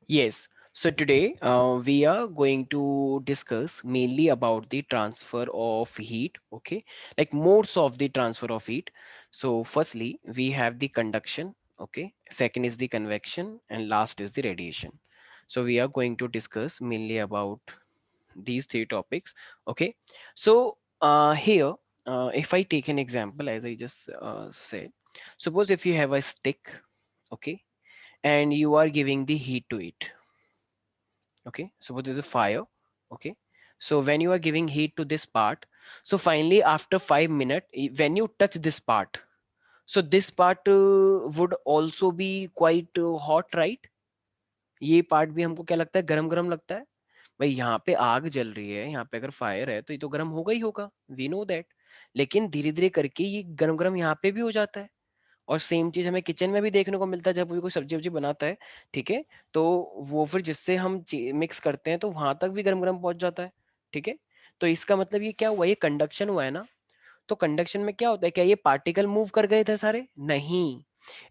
Yes. So today we are going to discuss mainly about the transfer of heat. Okay, like modes of the transfer of heat. So firstly, we have the conduction. Okay. Second is the convection, and last is the radiation. So we are going to discuss mainly about these three topics. Okay. So here, if I take an example, as I just said, suppose if you have a stick, okay, and you are giving the heat to it. Okay, suppose there's a fire. Okay, so when you are giving heat to this part, so finally after 5 minutes, when you touch this part, so this part would also be quite hot, right? ये part भी हमको क्या लगता है, गरम गरम लगता है। भाई यहाँ पे आग जल रही है, यहाँ पे अगर फायर है तो ये तो गर्म होगा ही होगा, वी नो दैट। लेकिन धीरे धीरे करके ये गरम गरम यहाँ पे भी हो जाता है। और सेम चीज हमें किचन में भी देखने को मिलता है, जब कोई कोई सब्जी वब्जी बनाता है, ठीक है, तो वो फिर जिससे हम मिक्स करते हैं तो वहां तक भी गरम गरम पहुंच जाता है। ठीक है, तो इसका मतलब ये क्या हुआ, ये कंडक्शन हुआ है ना। तो कंडक्शन में क्या होता है, क्या ये पार्टिकल मूव कर गए थे सारे? नहीं,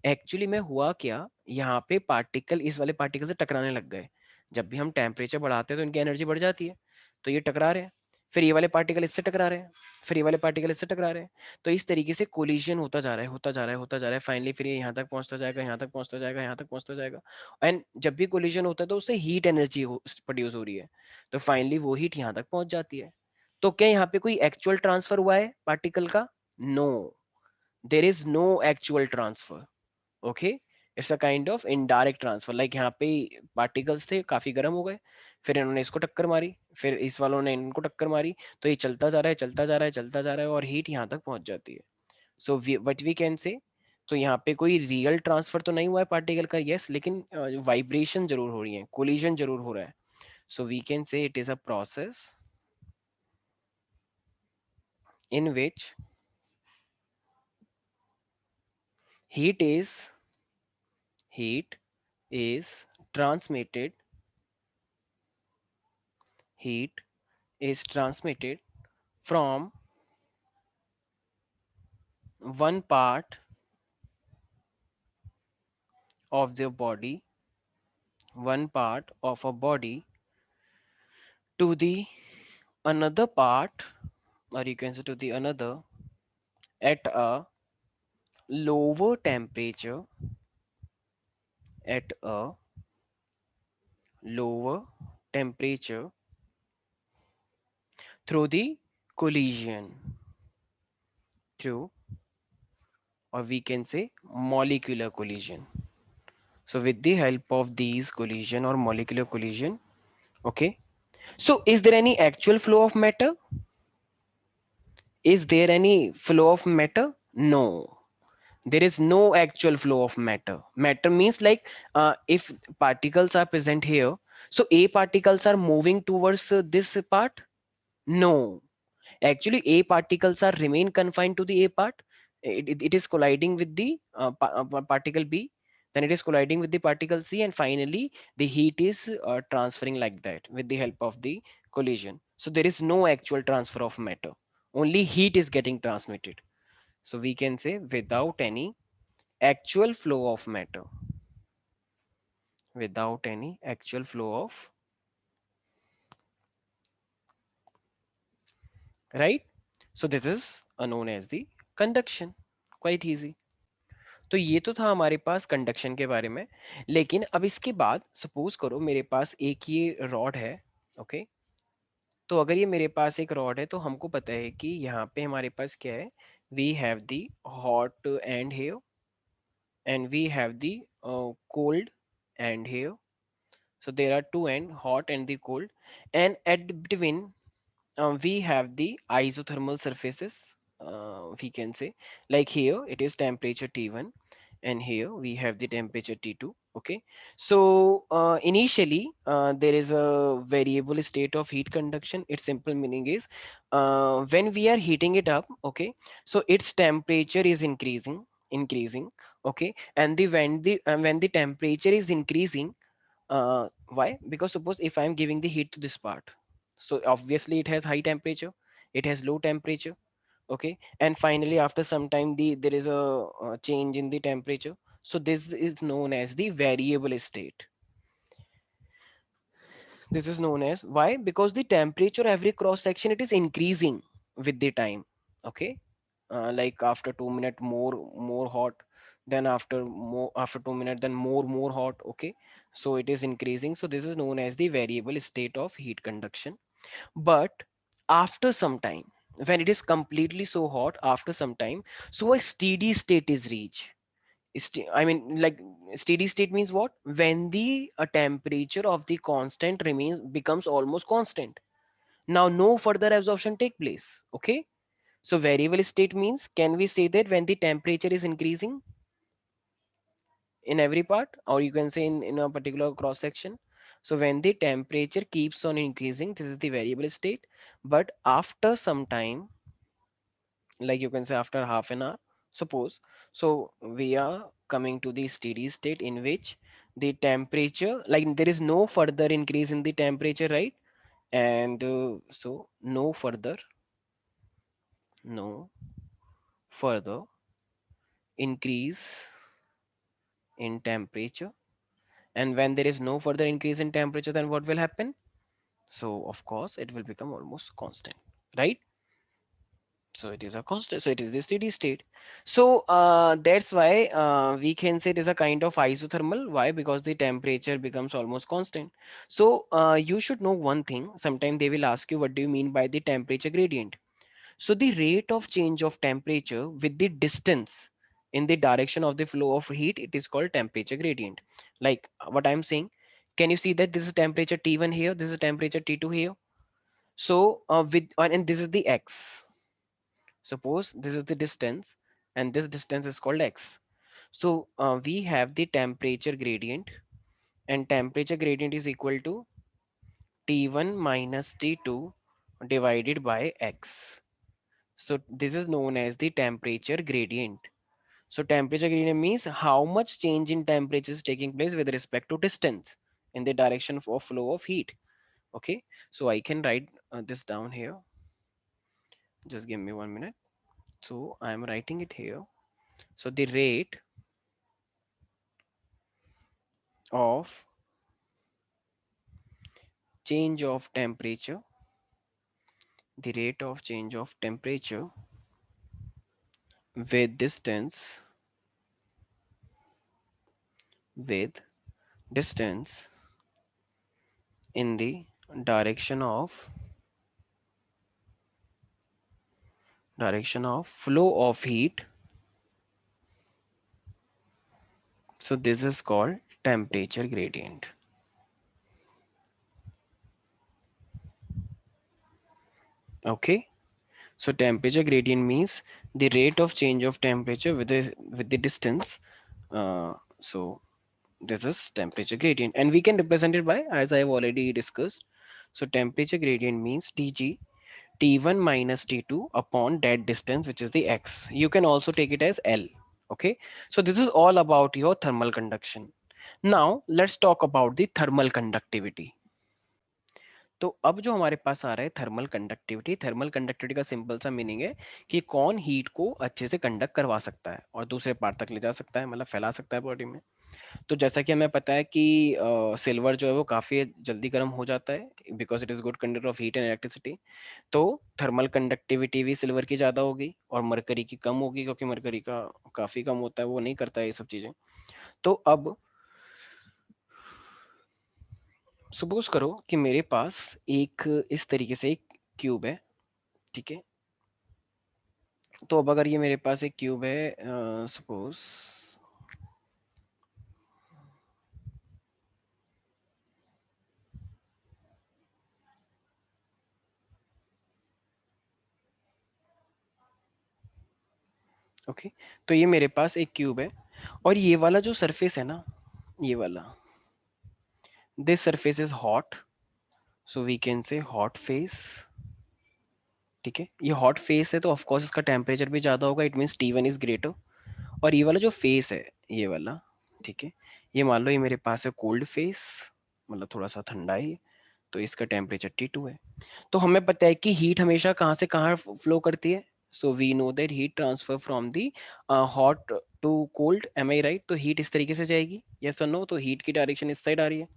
एक्चुअली में हुआ क्या, यहाँ पे पार्टिकल इस वाले पार्टिकल से टकराने लग गए। जब भी हम टेम्परेचर बढ़ाते हैं तो इनकी एनर्जी बढ़ जाती है, तो ये टकरा रहे हैं। फिर ये वाले पार्टिकल इससे टकरा रहे हैं, फिर ये वाले पार्टिकल इससे टकरा रहे हैं। तो इस तरीके से कोलिजन होता जा रहा है, होता जा रहा है, होता जा रहा है। फाइनली फिर ये यहाँ तक पहुंचता जाएगा, यहाँ तक पहुंचता जाएगा, यहाँ तक पहुंचता जाएगा। एंड जब भी कोलिजन होता है तो उससे हीट एनर्जी प्रोड्यूस हो रही है, तो फाइनली वो हीट यहाँ तक पहुंच जाती है। तो क्या यहाँ पे कोई एक्चुअल ट्रांसफर हुआ है पार्टिकल का? No, there is no actual transfer. Okay, it's a kind of indirect transfer. Like यहाँ पे पार्टिकल्स थे, काफी गर्म हो गए, फिर इन्होंने इसको टक्कर मारी, फिर इस वालों ने इनको टक्कर मारी, तो ये चलता जा रहा है, चलता जा रहा है, चलता जा रहा है, और हीट यहाँ तक पहुंच जाती है। सो वट वी कैन से, तो यहाँ पे कोई रियल ट्रांसफर तो नहीं हुआ है पार्टिकल का, यस, लेकिन वाइब्रेशन जरूर हो रही है, कोलिजन जरूर हो रहा है। So we can say it is a process in which heat is heat is transmitted heat is transmitted from one part of the body, one part of a body, to the another part, or you can say to the another, at a lower temperature, at a lower temperature, through the collision, through, or we can say molecular collision. So with the help of these collision or molecular collision, okay. So is there any actual flow of matter? Is there any flow of matter? No, there is no actual flow of matter. Matter means like if particles are present here, so A particles are moving towards this part? No, actually A particles are remain confined to the A part. It is colliding with the particle B, then it is colliding with the particle C, and finally the heat is transferring like that with the help of the collision. So there is no actual transfer of matter, only heat is getting transmitted. So we can say without any actual flow of matter, without any actual flow of, right? So this is known as the conduction. Quite easy. तो ये तो था हमारे पास conduction के बारे में। लेकिन अब इसके बाद सपोज करो मेरे पास एक ये रॉड है, ओके। तो अगर ये मेरे पास एक रॉड है, तो हमको पता है कि यहाँ पे हमारे पास क्या है, we have the hot end here, and we have the cold end here. So there are two end, hot and the cold, and at the between we have the isothermal surfaces. We can say like here it is temperature T1, and here we have the temperature T2. Okay, so initially there is a variable state of heat conduction. Its simple meaning is when we are heating it up, okay, so its temperature is increasing, okay, and the when the temperature is increasing, why? Because suppose if I'm giving the heat to this part, so obviously it has high temperature, it has low temperature, okay, and finally after some time there is a change in the temperature. So this is known as the variable state. This is known as why? Because the temperature every cross section it is increasing with the time. Okay, like after 2 minutes more hot, then after 2 minutes then more hot. Okay, so it is increasing. So this is known as the variable state of heat conduction. But after some time, when it is completely so hot, after some time, so a steady state is reached. I mean, like steady state means what? When the temperature of the constant remains becomes almost constant. Now no further absorption take place. Okay. So variable state means, can we say that when the temperature is increasing in every part, or you can say in a particular cross section. So when the temperature keeps on increasing, this is the variable state. But after some time, like you can say after half an hour, suppose, so we are coming to the steady state in which the temperature, like there is no further increase in the temperature, right? And so no further increase in temperature. And when there is no further increase in temperature, then what will happen? So of course it will become almost constant, right? So it is a constant, so it is the steady state. So that's why we can say it is a kind of isothermal. Why? Because the temperature becomes almost constant. So you should know one thing. Sometime they will ask you, what do you mean by the temperature gradient? So the rate of change of temperature with the distance in the direction of the flow of heat, it is called temperature gradient. Like what I'm saying, can you see that this is temperature T1 here, this is temperature T2 here. So and this is the X. Suppose this is the distance, and this distance is called X. So we have the temperature gradient, and temperature gradient is equal to T1 minus T2 divided by X. So this is known as the temperature gradient. So temperature gradient means how much change in temperature is taking place with respect to distance in the direction of flow of heat. Okay, so I can write this down here. Just give me 1 minute. So I am writing it here. So the rate of change of temperature, the rate of change of temperature with distance, with distance in the direction of flow of heat. So this is called temperature gradient. Okay. So temperature gradient means the rate of change of temperature with the distance. So this is temperature gradient, and we can represent it by, as I have already discussed. So temperature gradient means dg T1 minus T2 upon that distance, which is the X. You can also take it as L. Okay. So this is all about your thermal conduction. Now let's talk about the thermal conductivity. तो अब जो हमारे पास आ रहा है thermal conductivity का simple सा meaning है कि कौन हीट को अच्छे से कंडक्ट करवा सकता है और दूसरे पार्ट तक ले जा सकता है, मतलब फैला सकता है बॉडी में। तो जैसा कि हमें पता है कि सिल्वर जो है वो काफी जल्दी गर्म हो जाता है because it is good conductor of heat and electricity. तो थर्मल कंडक्टिविटी भी सिल्वर की ज्यादा होगी और मरकरी की कम होगी, क्योंकि मरकरी का काफी कम होता है, वो नहीं करता है ये सब चीजें। तो अब सपोज करो कि मेरे पास एक इस तरीके से एक क्यूब है, ठीक है। तो अब अगर ये मेरे पास एक क्यूब है, सपोज, ओके, तो ये मेरे पास एक क्यूब है और ये वाला जो सरफेस है ना, ये वाला, this surface is hot, so we can say hot face. ठीक है, ये हॉट फेस है तो ऑफ कोर्स इसका टेम्परेचर भी ज्यादा होगा, it means T1 is greater. और ये वाला जो फेस है, ये वाला, ठीक है, ये मान लो ये मेरे पास है कोल्ड फेस, मतलब थोड़ा सा ठंडा है, तो इसका टेम्परेचर T2 है। तो हमें पता है कि हीट हमेशा कहाँ से कहाँ फ्लो करती है। So we know that heat transfer from the hot to cold, am I right? तो हीट इस तरीके से जाएगी, यस और नो? तो हीट की डायरेक्शन इस साइड आ रही है,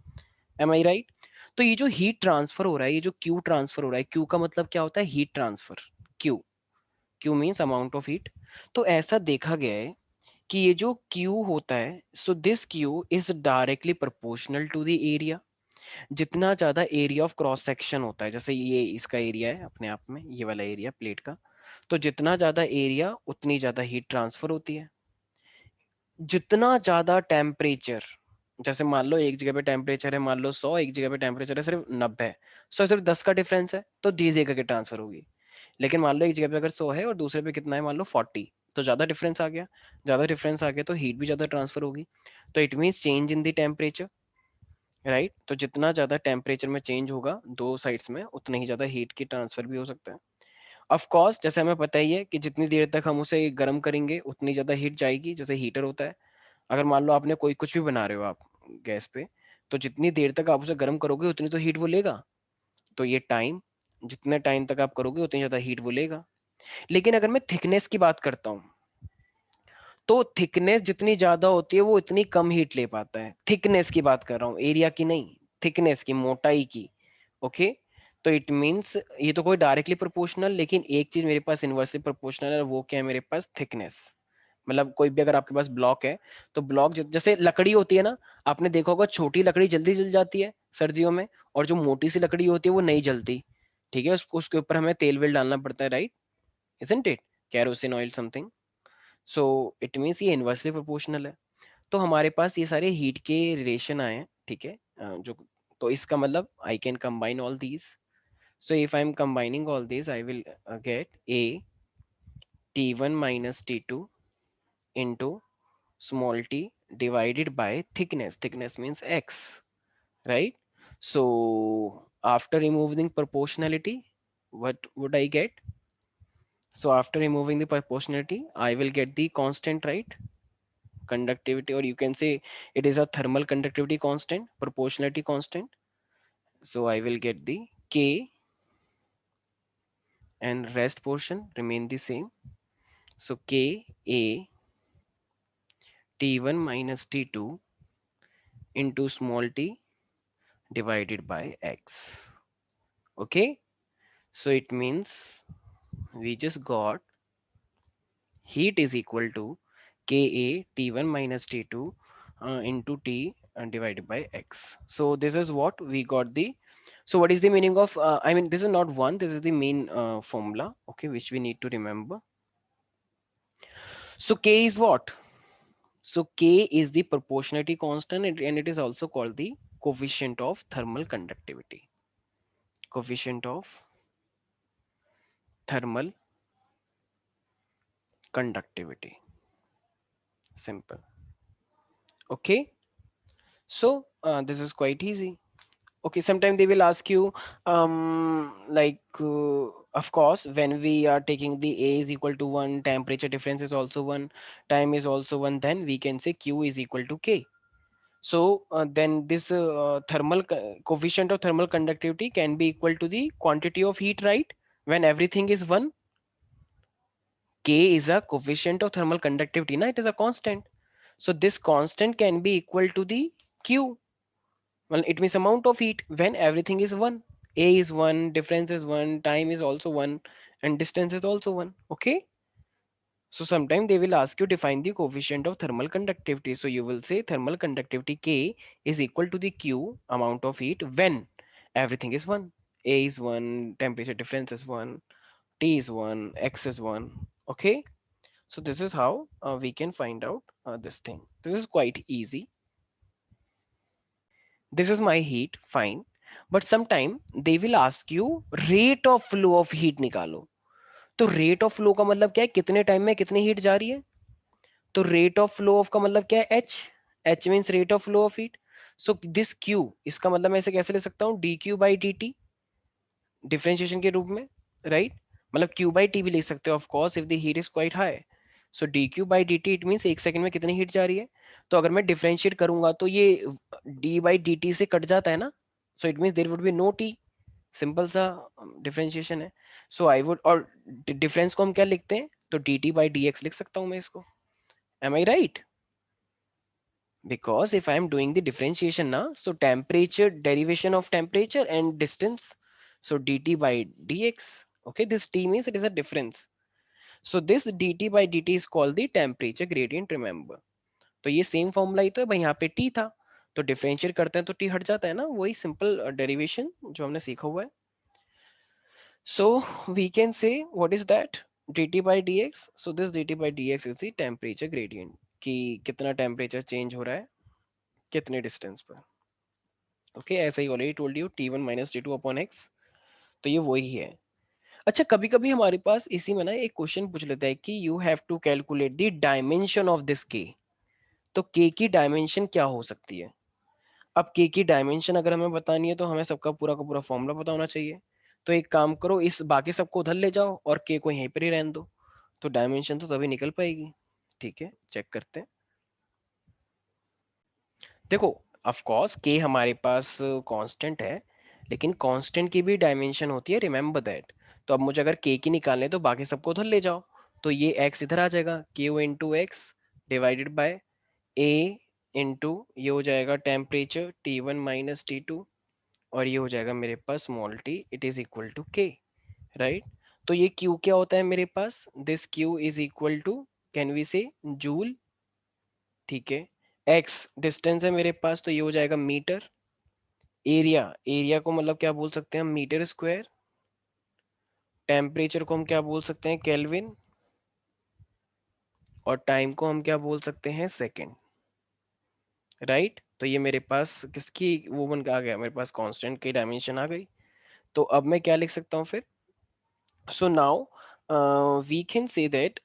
एम आई राइट? तो ये जो हीट ट्रांसफर हो रहा है, ये जो क्यू ट्रांसफर हो रहा है, क्यू का मतलब क्या होता है, heat transfer. Q, Q means amount of heat. तो ऐसा देखा गया है कि ये जो क्यू होता है, so this q is directly proportional to the area. जितना ज्यादा एरिया ऑफ क्रॉस सेक्शन होता है, जैसे ये इसका एरिया है अपने आप में, ये वाला एरिया प्लेट का, तो जितना ज्यादा एरिया उतनी ज्यादा हीट ट्रांसफर होती है। जितना ज्यादा टेम्परेचर, जैसे मान लो एक जगह पे टेम्परेचर है मान लो 100, एक जगह पे टेम्परेचर है सिर्फ 90, सो सिर्फ 10 का डिफरेंस है, तो धीरे करके ट्रांसफर होगी। लेकिन मान लो एक जगह पे अगर 100 है और दूसरे पे कितना है मान लो 40, तो ज्यादा डिफरेंस आ गया। ज्यादा डिफरेंस आ गया तो हीट भी ज्यादा ट्रांसफर होगी। तो it means change in the temperature, right. तो जितना ज्यादा टेम्परेचर में चेंज होगा दो साइड्स में, उतना ही ज्यादा हीट की ट्रांसफर भी हो सकता है। ऑफ कोर्स जैसे हमें पता ही है कि जितनी देर तक हम उसे गर्म करेंगे उतनी ज्यादा हीट जाएगी, जैसे हीटर होता है। अगर मान लो आपने कोई कुछ भी बना रहे हो आप गैस पे, तो जितनी देर तक आप उसे गर्म करोगे उतनी तो हीट वो लेगा। तो ये टाइम, जितने टाइम तक आप करोगे उतनी ज्यादा हीट वो लेगा। लेकिन अगर मैं थिकनेस की बात करता हूँ, तो थिकनेस जितनी ज्यादा होती है वो इतनी कम हीट ले पाता है। थिकनेस की बात कर रहा हूँ, एरिया की नहीं, थिकनेस की, मोटाई की। ओके। तो इट मीन्स ये तो कोई डायरेक्टली प्रोपोर्शनल, लेकिन एक चीज मेरे पास इनवर्सली प्रोपोर्शनल है, वो क्या है मेरे पास, थिकनेस। मतलब कोई भी अगर आपके पास ब्लॉक है, तो ब्लॉक जैसे लकड़ी होती है ना, आपने देखा होगा छोटी लकड़ी जल्दी जल जाती है सर्दियों में, और जो मोटी सी लकड़ी होती है वो नहीं जलती। ठीक है, उसके ऊपर हमें तेल वेल डालना पड़ता है, right, isn't it, kerosene oil something. So it means ये इनवर्सली प्रोपोर्शनल है। तो हमारे पास ये सारे हीट के रिलेशन आए हैं, ठीक है। जो, तो इसका मतलब I can combine all these. So if I am combining all these I will get A T1 minus T2 into small t divided by thickness. Thickness means x, right? So after removing proportionality, what would I get? So after removing the proportionality, I will get the constant, right? Conductivity, or you can say it is a thermal conductivity constant, proportionality constant. So I will get the k, and rest portion remain the same. So k a T1 minus T2 into small t divided by x. Okay, so it means we just got heat is equal to ka T1 minus T2 into t divided by x. So this is what we got the, so what is the meaning of I mean this is not one, this is the main formula, okay, which we need to remember. So k is what? So k is the proportionality constant, and it is also called the coefficient of thermal conductivity. Coefficient of thermal conductivity. Simple. Okay. So this is quite easy. Okay. Sometimes they will ask you, of course, when we are taking the A is equal to one, temperature difference is also one, time is also one, then we can say Q is equal to K. So then this coefficient of thermal conductivity can be equal to the quantity of heat, right? When everything is one, K is a coefficient of thermal conductivity, na? It is a constant. So this constant can be equal to the Q. Well, it means amount of heat when everything is one. A is one, difference is one, time is also one, and distance is also one. Okay. So sometimes they will ask you define the coefficient of thermal conductivity. So you will say thermal conductivity K is equal to the Q amount of heat when everything is one. A is one, temperature difference is one, T is one, X is one. Okay. So this is how we can find out this thing. This is quite easy. This is my heat, fine. But sometime they will ask you rate of flow of heat निकालो. तो rate of flow का मतलब क्या है, कितने time में कितनी heat जा रही है। तो रेट ऑफ फ्लो ऑफ का मतलब क्या है, H. H means rate of flow of heat. So this Q, इसका मतलब मैं इसे कैसे ले सकता हूँ, D Q by d T, differentiation के रूप में, राइट। मतलब क्यू बाई टी भी लिख सकते हो of course if the heat is quite high. So D Q by d T it means एक सेकंड में कितनी हीट जा रही है। तो अगर मैं डिफरेंशिएट करूंगा तो ये डी बाई डी टी से कट जाता है ना। So it means there would be no t. Simple सा डिफरेंशिएशन है। सो आई वुड, और डिफरेंस को हम क्या लिखते हैं, तो d t by d x लिख सकता हूँ मैं इसको। Am I right? because if I am doing the differentiation now, so temperature, derivation of temperature and distance, so dt by dx, okay, this t means it is a difference. So this dt by dt is called the temperature gradient, remember. तो ये same formula ही तो है भाई, यहाँ पे t था, तो differentiate करते हैं तो t हट जाता है ना, वही सिंपल डेरिवेशन जो हमने सीखा हुआ है. So we can say what is that, dt by dx. So this dt by dx is the temperature gradient, कि कितना टेम्परेचर चेंज हो रहा है कितने डिस्टेंस पर. ओके, ऐसा ही already told you t1 minus t2 upon x. तो ये वही है. अच्छा, कभी कभी हमारे पास इसी में ना एक क्वेश्चन पूछ लेता है कि you have to calculate the dimension of this k. तो k की डायमेंशन क्या हो सकती है. अब k की डायमेंशन अगर हमें बतानी है तो हमें सबका पूरा का पूरा फॉर्मूला पता होना चाहिए. तो एक काम करो, इस बाकी सबको उधर ले जाओ और k को यहीं पर ही रहने दो, तो डायमेंशन तो तभी निकल पाएगी. ठीक है, चेक करते हैं. देखो, ऑफ कोर्स k हमारे पास कांस्टेंट है, लेकिन कांस्टेंट की भी डायमेंशन होती है, रिमेंबर दैट. तो अब मुझे अगर k की निकालने है, तो बाकी सबको उधर ले जाओ. तो ये x इधर आ जाएगा, q into x divided by a into ये हो जाएगा टेम्परेचर T1 माइनस T2, और ये हो जाएगा मेरे पास small t, it is equal to k, right. तो ये q क्या होता है मेरे पास, this q is equal to, can we say, joule. ठीक है, x डिस्टेंस है मेरे पास, तो ये हो जाएगा मीटर. एरिया, एरिया को मतलब क्या बोल सकते हैं हम, मीटर स्क्वायर. टेम्परेचर को हम क्या बोल सकते हैं, केल्विन. और टाइम को हम क्या बोल सकते हैं, सेकेंड, राइट. तो ये मेरे पास किसकी वो बन आ गया, मेरे पास कांस्टेंट की डायमेंशन आ गई. तो अब मैं क्या लिख सकता हूँ फिर. So now we can say that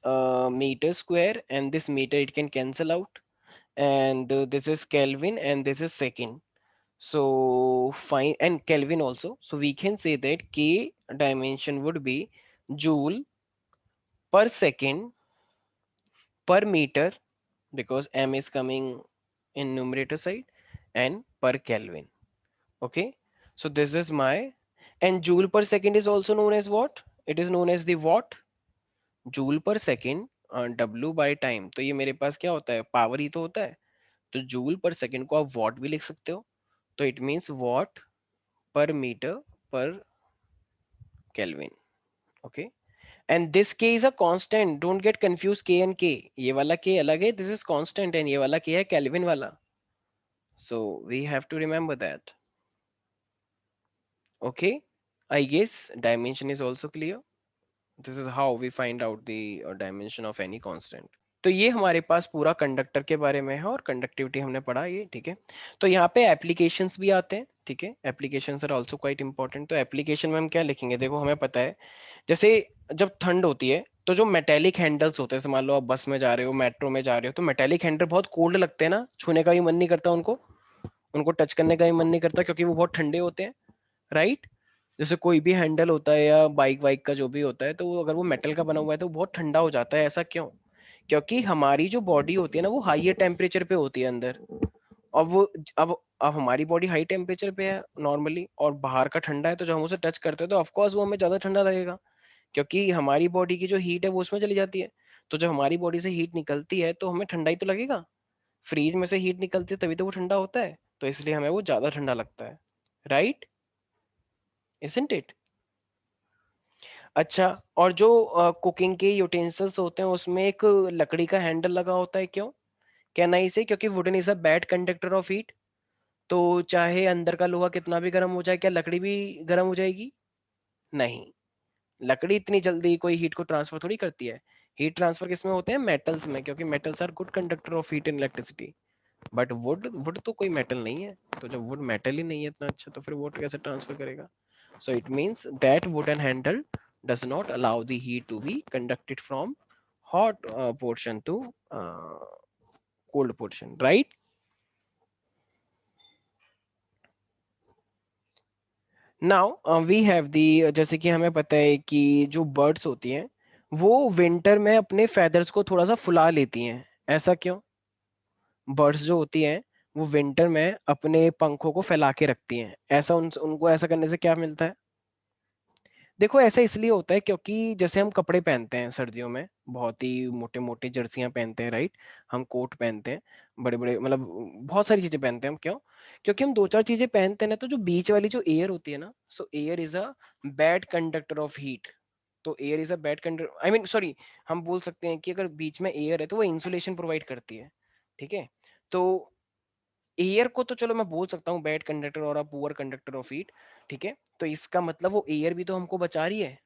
meter square and this meter it can cancel out, and this is Kelvin and this is second. So fine, and Kelvin also. So we can say that K dimension would be joule per second per meter, because M is coming in numerator side, and per Kelvin. Okay. So this is my, and joule per second is also known as what? It is known as the watt. Joule पर second, W by time, तो ये मेरे पास क्या होता है, power ही तो होता है. तो जूल पर सेकेंड को आप वॉट भी लिख सकते हो, तो it means watt per metre per kelvin. Okay, and this k is a constant, don't get confuse k and k, ये वाला के अलग है, दिस इज कांस्टेंट, एंड ये वाला के है केल्विन वाला. So we have to remember that. Okay, I guess dimension is also clear. This is how we find out the dimension of any constant. तो ये हमारे पास पूरा कंडक्टर के बारे में है, और कंडक्टिविटी हमने पढ़ा ये. ठीक है, तो यहाँ पे एप्लीकेशंस भी आते हैं. ठीक है, applications are also quite important. तो एप्लीकेशन में हम क्या लिखेंगे, देखो हमें पता है, जैसे जब ठंड होती है तो जो मेटेलिक हैंडल्स होते हैं, जैसे मान लो आप बस में जा रहे हो, मेट्रो में जा रहे हो, तो मेटेलिक हैंडल बहुत कोल्ड लगते हैं ना, छूने का भी मन नहीं करता उनको, उनको टच करने का भी मन नहीं करता, क्योंकि वो बहुत ठंडे होते हैं, राइट. जैसे कोई भी हैंडल होता है या बाइक वाइक का जो भी होता है, तो वो अगर वो मेटल का बना हुआ है तो वो बहुत ठंडा हो जाता है. ऐसा क्यों, क्योंकि हमारी जो बॉडी होती है ना, वो हाई टेम्परेचर पे होती है अंदर. अब वो अब हमारी बॉडी हाई टेम्परेचर पे है नॉर्मली, और बाहर का ठंडा है, तो जब हम उसे टच करते हैं तो ऑफकोर्स वो हमें ज्यादा ठंडा लगेगा, क्योंकि हमारी बॉडी की जो हीट है वो उसमें चली जाती है. तो जब हमारी बॉडी से हीट निकलती है तो हमें ठंडा ही तो लगेगा. फ्रीज में से हीट निकलती है तभी तो वो ठंडा होता है, तो इसलिए हमें वो ज्यादा ठंडा लगता है, राइट, इजंट इट. अच्छा, और जो कुकिंग के यूटेंसिल्स होते हैं उसमें एक लकड़ी का हैंडल लगा होता है, क्यों, कहना इसे, क्योंकि wooden is a bad conductor of heat. तो चाहे अंदर का लोहा कितना भी गर्म हो जाए, क्या लकड़ी भी गर्म हो जाएगी, नहीं. लकड़ी इतनी जल्दी कोई हीट को ट्रांसफर थोड़ी करती है. हीट ट्रांसफर किसमें होते हैं, मेटल्स में, क्योंकि metals are good conductor of heat and electricity. But wood, wood तो कोई मेटल नहीं है, तो जब वुड मेटल ही नहीं है इतना अच्छा, तो फिर वुड कैसे ट्रांसफर करेगा. So it means that wooden handle does not allow the heat to be conducted from hot portion to uh, cold portion, right. Now we have the जैसे कि हमें पता है कि जो बर्ड्स होती हैं वो विंटर में अपने फेदर्स को थोड़ा सा फुला लेती हैं. ऐसा क्यों, बर्ड्स जो होती हैं वो विंटर में अपने पंखों को फैला के रखती हैं, ऐसा उनको ऐसा करने से क्या मिलता है, देखो ऐसा इसलिए होता है क्योंकि जैसे हम कपड़े पहनते हैं सर्दियों में, बहुत ही मोटे मोटे जर्सियां पहनते हैं, राइट। हम कोट पहनते हैं, बड़े बड़े, मतलब बहुत सारी चीजें पहनते हैं हम। क्यों? क्योंकि हम दो चार चीजें पहनते हैं ना, तो जो बीच वाली जो एयर होती है ना, so air is a bad conductor of heat. तो air is a bad conductor, I mean sorry, हम बोल सकते हैं कि अगर बीच में एयर है तो वो इंसुलेशन प्रोवाइड करती है, ठीक है। तो एयर को तो चलो मैं बोल सकता हूँ बैड कंडक्टर और a poor conductor of heat, ठीक है। तो इसका मतलब वो एयर भी तो हमको बचा रही है।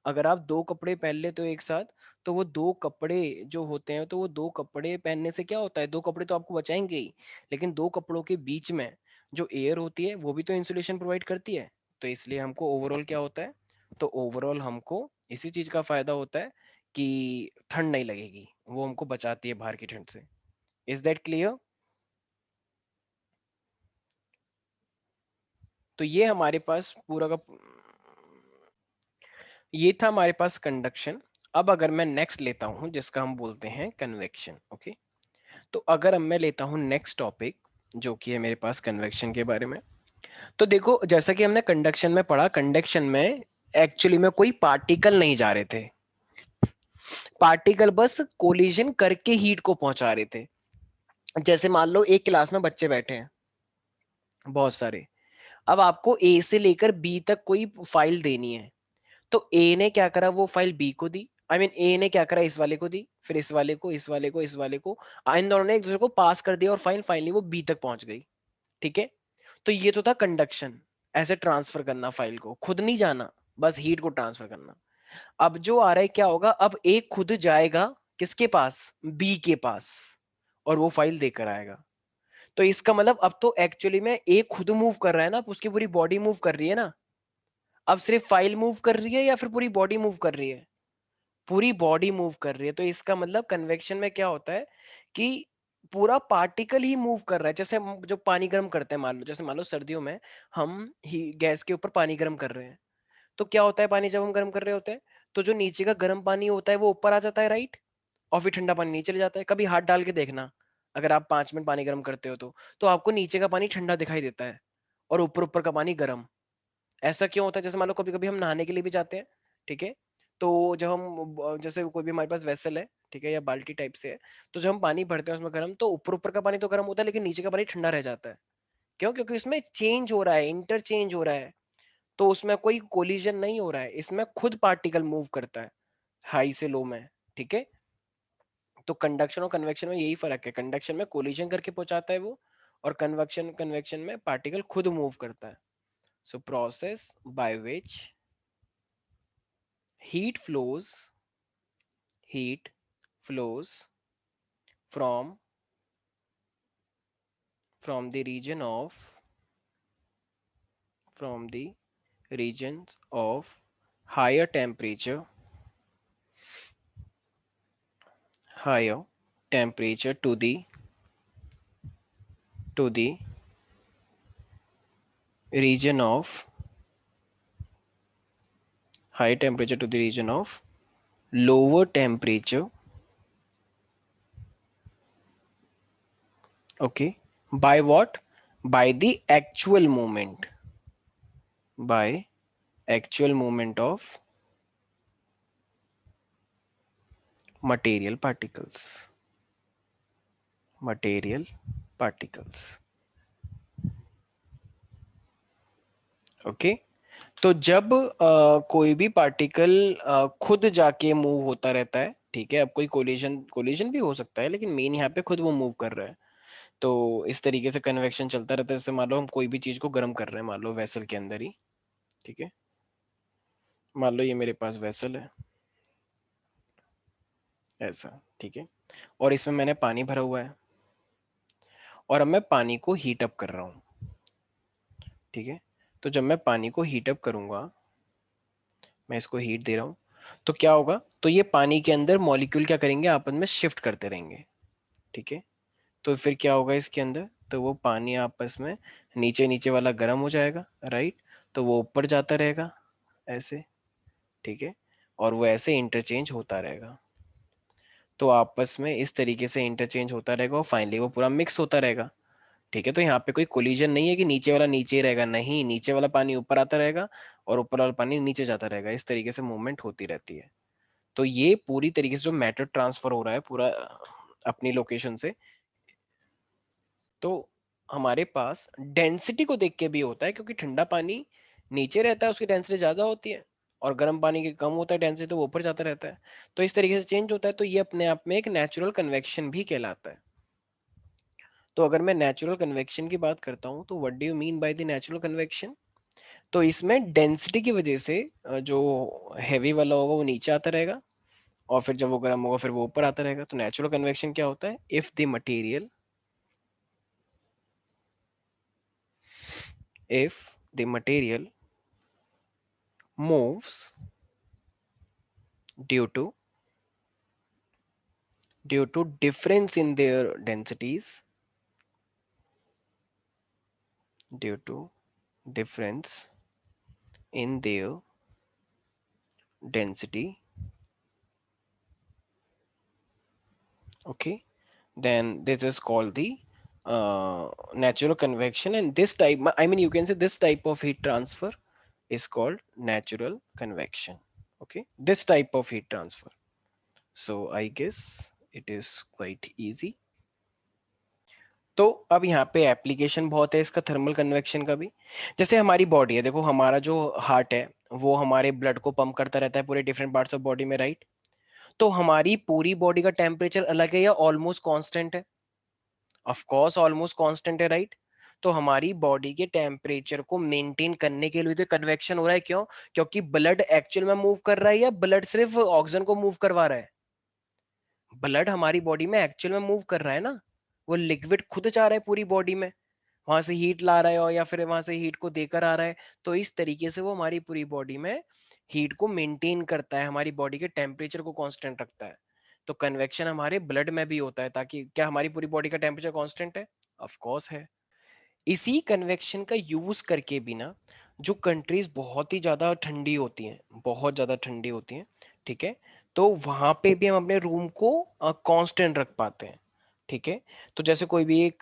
अगर आप दो कपड़े पहन लेते हो एक साथ, तो वो दो कपड़े जो होते हैं, तो वो दो कपड़े पहनने से क्या होता है, दो कपड़े तो आपको बचाएंगे ही, लेकिन दो कपड़ों के बीच में जो एयर होती है वो भी तो इंसुलेशन प्रोवाइड करती है। तो इसलिए हमको ओवरऑल क्या होता है, तो ओवरऑल हमको इसी चीज का फायदा होता है कि ठंड नहीं लगेगी, वो हमको बचाती है बाहर की ठंड से। Is that clear? तो ये हमारे पास पूरा का, ये था हमारे पास कंडक्शन। अब अगर मैं नेक्स्ट लेता हूं जिसका हम बोलते हैं कन्वेक्शन, ओके। तो अगर अब मैं लेता हूं नेक्स्ट टॉपिक जो कि है मेरे पास कन्वेक्शन के बारे में। तो देखो जैसा कि हमने कंडक्शन में पढ़ा, कंडक्शन में एक्चुअली में कोई पार्टिकल नहीं जा रहे थे, पार्टिकल बस कोलिजन करके हीट को पहुंचा रहे थे। जैसे मान लो एक क्लास में बच्चे बैठे हैं बहुत सारे, अब आपको ए से लेकर बी तक कोई फाइल देनी है। तो ए ने क्या करा, वो फाइल बी को दी, आई मीन ए ने क्या करा, इस वाले को दी, फिर इस वाले को, इस वाले को, इस वाले को, इन दोनों ने एक दूसरे को पास कर दिया और फाइल फाइनली वो बी तक पहुंच गई, ठीक है। तो ये तो था कंडक्शन, ऐसे ट्रांसफर करना फाइल को, खुद नहीं जाना, बस हीट को ट्रांसफर करना। अब जो आ रहा है क्या होगा, अब ए खुद जाएगा किसके पास, बी के पास, और वो फाइल देकर आएगा। तो इसका मतलब अब तो एक्चुअली में ए खुद मूव कर रहा है ना, अब उसकी पूरी बॉडी मूव कर रही है ना। अब सिर्फ फाइल मूव कर रही है या फिर पूरी बॉडी मूव कर रही है, पूरी बॉडी मूव कर रही है। तो इसका मतलब कन्वेक्शन में क्या होता है कि पूरा पार्टिकल ही मूव कर रहा है। जैसे हम जो पानी गर्म करते हैं, मान लो जैसे मान लो सर्दियों में हम ही गैस के ऊपर पानी गर्म कर रहे हैं, तो क्या होता है, पानी जब हम गर्म कर रहे होते हैं, तो जो नीचे का गर्म पानी होता है वो ऊपर आ जाता है, राइट, और फिर ठंडा पानी नीचे चले जाता है। कभी हाथ डाल के देखना, अगर आप 5 मिनट पानी गर्म करते हो तो आपको नीचे का पानी ठंडा दिखाई देता है और ऊपर ऊपर का पानी गर्म। ऐसा क्यों होता है, जैसे मान लो कभी कभी हम नहाने के लिए भी जाते हैं, ठीक है। तो जब हम जैसे कोई भी हमारे पास वेसल है, ठीक है, या बाल्टी टाइप से है, तो जब हम पानी भरते हैं उसमें गर्म, तो ऊपर ऊपर का पानी तो गर्म होता है लेकिन नीचे का पानी ठंडा रह जाता है। क्यों? क्योंकि इसमें चेंज हो रहा है, इंटरचेंज हो रहा है। तो उसमें कोई कोलिजन नहीं हो रहा है, इसमें खुद पार्टिकल मूव करता है हाई से लो में, ठीक है। तो कंडक्शन और कन्वेक्शन में यही फर्क है, कंडक्शन में कोलिजन करके पहुंचाता है वो, और कन्वेक्शन कन्वेक्शन में पार्टिकल खुद मूव करता है। So process by which heat flows heat flows from the region of from the regions of higher temperature higher temperature to the region of high temperature to the region of lower temperature, okay, by what, by the by actual movement of material particles material particles, okay. तो जब कोई भी particle खुद जाके move होता रहता है, ठीक है, अब कोई कोलिजन कोलिजन भी हो सकता है लेकिन मेन यहाँ पे खुद वो मूव कर रहा है, तो इस तरीके से कन्वेक्शन चलता रहता है। जैसे मान लो हम कोई भी चीज को गर्म कर रहे हैं, मान लो वेसल के अंदर ही, ठीक है। मान लो ये मेरे पास वेसल है ऐसा, ठीक है, और इसमें मैंने पानी भरा हुआ है, और अब मैं पानी को हीट अप कर रहा हूँ, ठीक है। तो जब मैं पानी को हीट अप करूंगा, मैं इसको हीट दे रहा हूँ, तो क्या होगा, तो ये पानी के अंदर मॉलिक्यूल क्या करेंगे, आपस में शिफ्ट करते रहेंगे, ठीक है। तो फिर क्या होगा इसके अंदर, तो वो पानी आपस में नीचे नीचे वाला गर्म हो जाएगा, राइट, तो वो ऊपर जाता रहेगा ऐसे, ठीक है, और वो ऐसे इंटरचेंज होता रहेगा। तो आपस में इस तरीके से इंटरचेंज होता रहेगा और फाइनली वो पूरा मिक्स होता रहेगा, ठीक है, तो यहाँ पे कोई कोलिजन नहीं है कि नीचे वाला नीचे ही रहेगा, नहीं, नीचे वाला पानी ऊपर आता रहेगा और ऊपर वाला पानी नीचे जाता रहेगा, इस तरीके से मूवमेंट होती रहती है। तो ये पूरी तरीके से जो मैटर ट्रांसफर हो रहा है पूरा अपनी लोकेशन से, तो हमारे पास डेंसिटी को देख के भी होता है, क्योंकि ठंडा पानी नीचे रहता है उसकी डेंसिटी ज्यादा होती है, और गर्म पानी की कम होता है डेंसिटी, तो वो ऊपर जाता रहता है। तो इस तरीके से चेंज होता है, तो ये अपने आप में एक नेचुरल कन्वेक्शन भी कहलाता है। तो अगर मैं नेचुरल कन्वेक्शन की बात करता हूँ, तो what do you mean by the natural convection? तो इसमें डेंसिटी की वजह से जो हैवी वाला होगा वो नीचे आता रहेगा, और फिर जब वो गर्म होगा फिर वो ऊपर आता रहेगा। तो नेचुरल कन्वेक्शन क्या होता है? If the material moves due to difference in their densities, due to difference in their density, okay, then this is called the natural convection. And this type, I mean, you can say this type of heat transfer is called natural convection. Okay, this type of heat transfer. So I guess it is quite easy. तो अब यहाँ पे application बहुत है इसका thermal convection का भी। जैसे हमारी बॉडी है, देखो हमारा जो हार्ट है वो हमारे ब्लड को पंप करता रहता है पूरे डिफरेंट पार्ट्स ऑफ बॉडी में, राइट? तो हमारी पूरी बॉडी का टेम्परेचर अलग है या ऑलमोस्ट कांस्टेंट है? ऑफ कोर्स ऑलमोस्ट कांस्टेंट है, राइट? तो हमारी बॉडी के टेम्परेचर को मेंटेन करने के लिए तो कन्वेक्शन हो रहा है। क्यों? क्योंकि ब्लड एक्चुअल में मूव कर रहा है या ब्लड सिर्फ ऑक्सीजन को मूव करवा रहा है? ब्लड हमारी बॉडी में एक्चुअल में मूव कर रहा है ना, वो लिक्विड खुद जा रहा है पूरी बॉडी में, वहां से हीट ला रहा है और या फिर वहां से हीट को देकर आ रहा है। तो इस तरीके से वो हमारी पूरी बॉडी में हीट को मेंटेन करता है, हमारी बॉडी के टेम्परेचर को कांस्टेंट रखता है। तो कन्वेक्शन हमारे ब्लड में भी होता है, ताकि क्या हमारी पूरी बॉडी का टेम्परेचर कांस्टेंट है? ऑफ कोर्स है। इसी कन्वेक्शन का यूज करके भी ना, जो कंट्रीज बहुत ही ज्यादा ठंडी होती हैं, बहुत ज्यादा ठंडी होती हैं, ठीक है, तो वहां पे भी हम अपने रूम को कांस्टेंट रख पाते हैं। ठीक है, तो जैसे कोई भी एक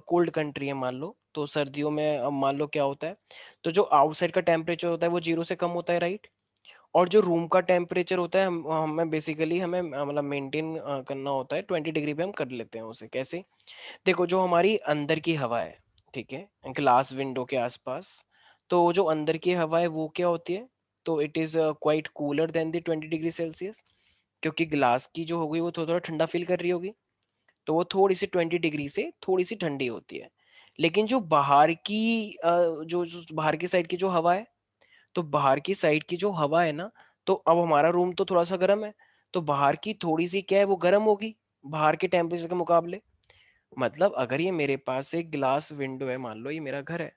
कोल्ड कंट्री है मान लो, तो सर्दियों में मान लो क्या होता है, तो जो आउटसाइड का टेम्परेचर होता है वो 0 से कम होता है, राइट? और जो रूम का टेम्परेचर होता है हमें बेसिकली हमें मतलब मेंटेन करना होता है 20 डिग्री पे, हम कर लेते हैं उसे। कैसे? देखो, जो हमारी अंदर की हवा है, ठीक है, ग्लास विंडो के आसपास, तो जो अंदर की हवा है वो क्या होती है? तो it is quite cooler than the 20 degree Celsius, क्योंकि ग्लास की जो होगी वो थोड़ा थोड़ा ठंडा फील कर रही होगी, तो वो थोड़ी सी 20 डिग्री से थोड़ी सी ठंडी होती है। लेकिन जो बाहर की जो बाहर की साइड की जो हवा है, तो बाहर की साइड की जो हवा है ना, तो अब हमारा रूम तो थोड़ा सा गर्म है, तो बाहर की थोड़ी सी क्या है, वो गर्म होगी बाहर के टेम्परेचर के मुकाबले। मतलब अगर ये मेरे पास एक ग्लास विंडो है, मान लो ये मेरा घर है,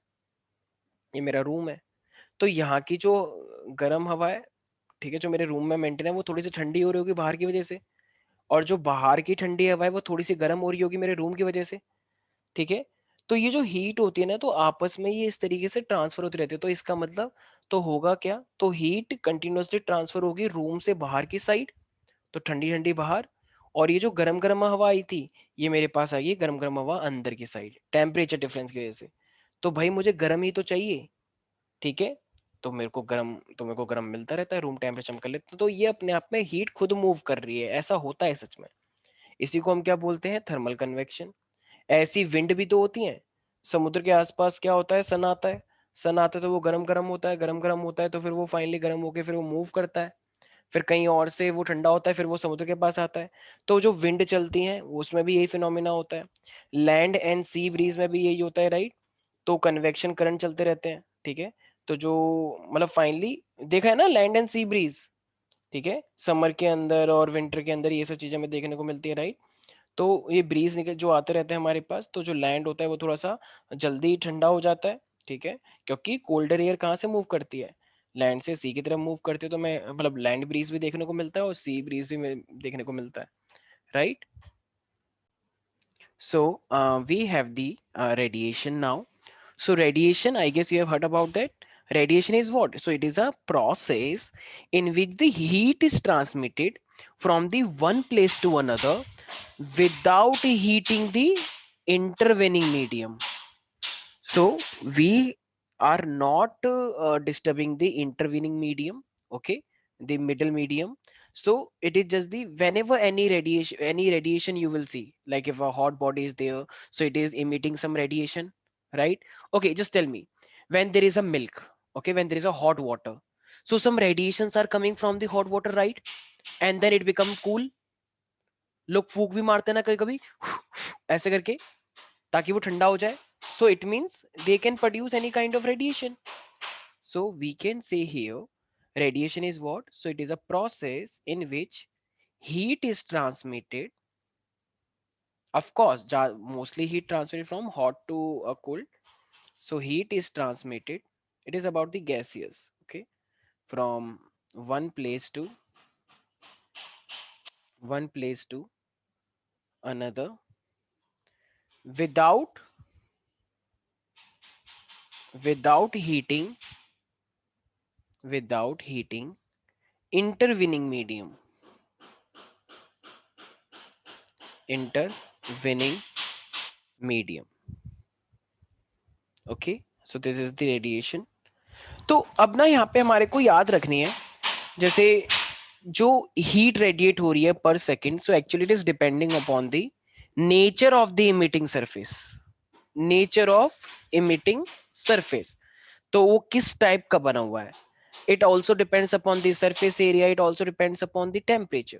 ये मेरा रूम है, तो यहाँ की जो गर्म हवा है, ठीक है, जो मेरे रूम में मेंटेन है, वो थोड़ी सी ठंडी हो रही होगी बाहर की वजह से, और जो बाहर की ठंडी हवा है वो थोड़ी सी गर्म हो रही होगी मेरे रूम की वजह से। ठीक है, तो ये जो हीट होती है ना, तो आपस में ये इस तरीके से ट्रांसफर होती रहती है। तो इसका मतलब तो होगा क्या, तो हीट कंटिन्यूअसली ट्रांसफर होगी रूम से बाहर की साइड, तो ठंडी ठंडी बाहर, और ये जो गरम गरम हवा आई थी, ये मेरे पास आई है गरम गरम हवा अंदर की साइड, टेम्परेचर डिफरेंस की वजह से। तो भाई मुझे गर्म ही तो चाहिए, ठीक है, तो मेरे को गर्म मिलता रहता है, रूम टेम्परेचर हम कर लेते हैं। तो ये अपने आप में हीट खुद मूव कर रही है, ऐसा होता है सच में। इसी को हम क्या बोलते हैं? Thermal convection. ऐसी विंड भी तो होती है, समुद्र के आसपास क्या होता है, सन आता है, सन आता है तो वो गरम गरम होता है, गरम गरम होता है तो फिर वो फाइनली गरम होके फिर वो मूव करता है, फिर कहीं और से वो ठंडा होता है, फिर वो समुद्र के पास आता है। तो जो विंड चलती है उसमें भी यही फिनोमिना होता है, लैंड एंड सी ब्रीज में भी यही होता है, राइट? तो कन्वेक्शन करंट चलते रहते हैं, ठीक है। तो जो मतलब फाइनली देखा है ना, लैंड एंड सी ब्रीज, ठीक है, समर के अंदर और विंटर के अंदर ये सब चीजें हमें देखने को मिलती है, राइट? तो ये ब्रीज निकल जो आते रहते हैं हमारे पास, तो जो लैंड होता है वो थोड़ा सा जल्दी ठंडा हो जाता है, ठीक है, क्योंकि कोल्डर एयर कहाँ से मूव करती है? लैंड से सी की तरफ मूव करती है, तो मैं मतलब लैंड ब्रीज भी देखने को मिलता है और सी ब्रीज भी देखने को मिलता है, right? So we have the radiation now. So radiation, I guess you have heard about that. Radiation is what? So it is a process in which the heat is transmitted from the one place to another without heating the intervening medium. So we are not disturbing the intervening medium, okay, the middle medium. So it is just the whenever any radiation you will see, like if a hot body is there, so it is emitting some radiation, right? Okay, just tell me, when there is a milk, okay, when there is a hot water, so some radiations are coming from the hot water, right? And then it become cool. लोग फूक भी मारते हैं ना कभी कभी ऐसे करके, ताकि वो ठंडा हो जाए. So it means they can produce any kind of radiation. So we can say here radiation is what? So it is a process in which heat is transmitted. Of course, mostly heat transmitted from hot to cold. So heat is transmitted. It is about the gaseous, okay, from one place to one place to another without without heating without heating intervening medium intervening medium. Okay, so this is the radiation. तो अब ना यहाँ पे हमारे को याद रखनी है, जैसे जो हीट रेडिएट हो रही है per second, so actually it is depending upon the nature of the emitting surface. Nature of emitting surface, तो वो किस टाइप का बना हुआ है. It also depends upon the surface area, it also depends upon the temperature.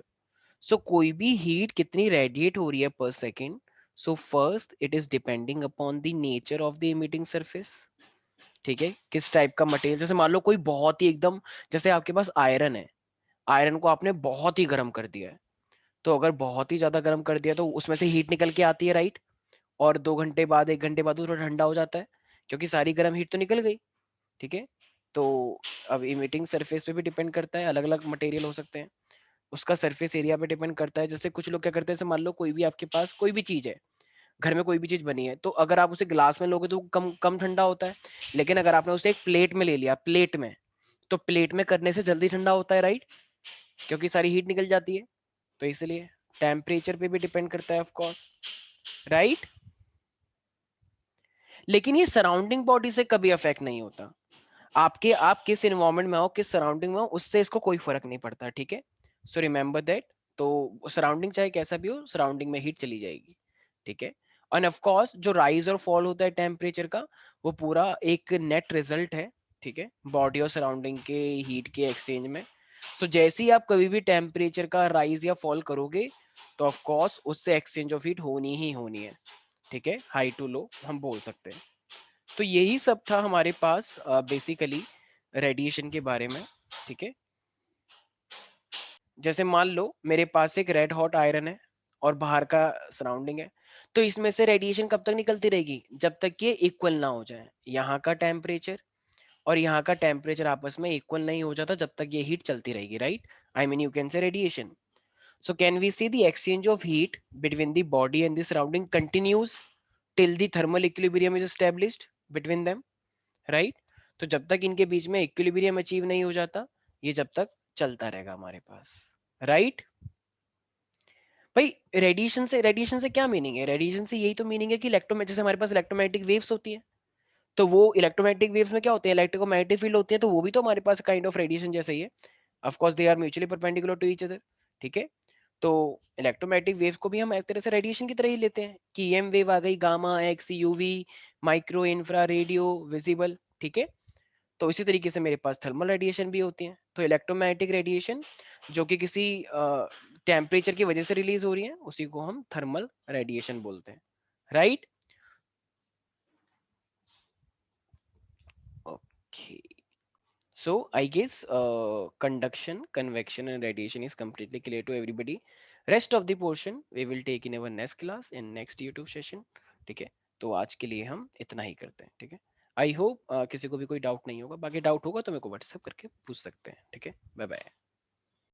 So कोई भी heat कितनी रेडिएट हो रही है per second, so first it is depending upon the nature of the emitting surface. ठीक है, किस टाइप का मटेरियल. जैसे मान लो कोई बहुत ही एकदम, जैसे आपके पास आयरन है, आयरन को आपने बहुत ही गर्म कर दिया है, तो अगर बहुत ही ज्यादा गर्म कर दिया तो उसमें से हीट निकल के आती है, राइट? और 2 घंटे बाद 1 घंटे बाद वो थोड़ा ठंडा हो जाता है, क्योंकि सारी गर्म हीट तो निकल गई. ठीक है, तो अब इमिटिंग सरफेस पे भी डिपेंड करता है, अलग अलग मटेरियल हो सकते हैं. उसका सरफेस एरिया पे डिपेंड करता है. जैसे कुछ लोग क्या करते हैं, जैसे मान लो कोई भी आपके पास कोई भी चीज है, घर में कोई भी चीज बनी है, तो अगर आप उसे ग्लास में लोगे तो कम कम ठंडा होता है. लेकिन अगर आपने उसे एक प्लेट में ले लिया, प्लेट में, तो प्लेट में करने से जल्दी ठंडा होता है, राइट? क्योंकि सारी हीट निकल जाती है. तो इसलिए टेम्परेचर पे भी डिपेंड करता है, ऑफ कोर्स, राइट? लेकिन ये सराउंडिंग बॉडी से कभी अफेक्ट नहीं होता. आप किस इन्वायरमेंट में हो, किस सराउंडिंग में हो, उससे इसको कोई फर्क नहीं पड़ता. ठीक है, सो रिमेंबर दैट. तो सराउंडिंग चाहे कैसा भी हो, सराउंडिंग में हीट चली जाएगी. ठीक है, और ऑफ कोर्स जो राइज और फॉल होता है टेम्परेचर का, वो पूरा एक नेट रिजल्ट है. ठीक है, बॉडी और सराउंडिंग के हीट के एक्सचेंज में. सो जैसे ही आप कभी भी टेम्परेचर का राइज या फॉल करोगे, तो ऑफ कोर्स उससे एक्सचेंज ऑफ हीट होनी ही होनी है. ठीक है, हाई टू लो हम बोल सकते हैं. तो यही सब था हमारे पास बेसिकली रेडिएशन के बारे में. ठीक है, जैसे मान लो मेरे पास एक रेड हॉट आयरन है और बाहर का सराउंडिंग है, तो इसमें से रेडिएशन कब तक निकलती रहेगी, जब तक ये इक्वल ना हो जाए. यहाँ का टेम्परेचर और यहाँ का टेम्परेचर आपस में इक्वल नहीं हो जाता, जब तक ये हीट चलती रहेगी, right? I mean you can say radiation. So can we see the exchange of heat between the body and the surrounding continues till the thermal equilibrium is established between them, right? तो जब तक इनके बीच में equilibrium achieve नहीं हो जाता, ये जब तक चलता रहेगा हमारे पास, राइट? भाई रेडिएशन से क्या मीनिंग है? रेडिएशन से यही तो मीनिंग है कि जैसे हमारे पास इलेक्ट्रोमैग्नेटिक वेव्स होती है, तो वो इलेक्ट्रोमैग्नेटिक वेव्स में क्या होते हैं, इलेक्ट्रोमैग्नेटिक फील्ड होती है, तो वो भी तो हमारे पास काइंड ऑफ रेडिएशन जैसा ही है. Of course they are mutually perpendicular to each other. ठीक है, तो इलेक्ट्रोमैग्नेटिक वेव को भी हम एक तरह से रेडिएशन की तरह ही लेते हैं कि एम वेव आ गई, gamma, x, UV, micro, infra, radio, visible. ठीक है, तो इसी तरीके से मेरे पास थर्मल रेडिएशन भी होती है. तो इलेक्ट्रोमैग्नेटिक रेडिएशन जो कि किसी टेम्परेचर की वजह से रिलीज हो रही है, उसी को हम थर्मल रेडिएशन बोलते हैं, right? Okay, so I guess conduction, convection and radiation is completely clear to everybody. Rest of the portion we will take in our next class in next YouTube session. ठीक है, तो आज के लिए हम इतना ही करते हैं. ठीक है, आई होप किसी को भी कोई डाउट नहीं होगा. बाकी डाउट होगा तो मेरे को व्हाट्सएप करके पूछ सकते हैं. ठीक है, बाय बाय.